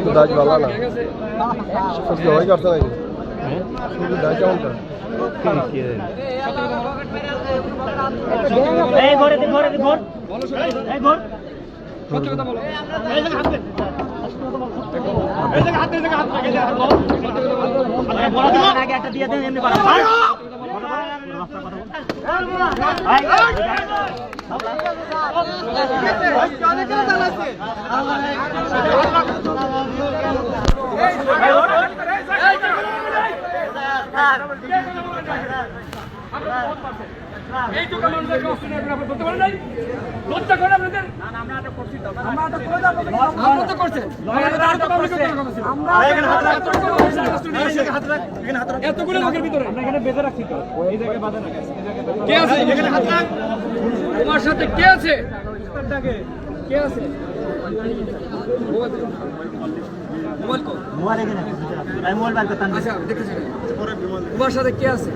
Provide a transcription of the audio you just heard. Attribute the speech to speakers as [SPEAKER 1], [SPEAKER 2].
[SPEAKER 1] তো দাজ ভালো না সবাই করতে নাকি দাজ কেমনটা
[SPEAKER 2] এই ঘরে ঘর এই ঘর
[SPEAKER 3] সত্য কথা বলো
[SPEAKER 2] এই জায়গা হাত দে এই জায়গা হাত দে বড় দিন আগে একটা দিয়ে দেন এমনি বাড়া
[SPEAKER 3] এইটুকু মানুষের কষ্ট নিয়ে আপনারা বলতে পারেন নাই লজ্জা করে আপনাদের আমরা আটক করছি তো আমরা আটক করে দাও আমরা তো করছে এতগুলো লোকের ভিতরে আমরা এখানে বেঁধে রাখছি তো এই জায়গায় বাঁধা না কে আছে এখানে হাত রাখ তোমার সাথে কে আছে কে আছে মোবাইল কো মোবাইল এখানে আমি মোবাইল বার করতাম আচ্ছা দেখেছি তোমার সাথে কে আছে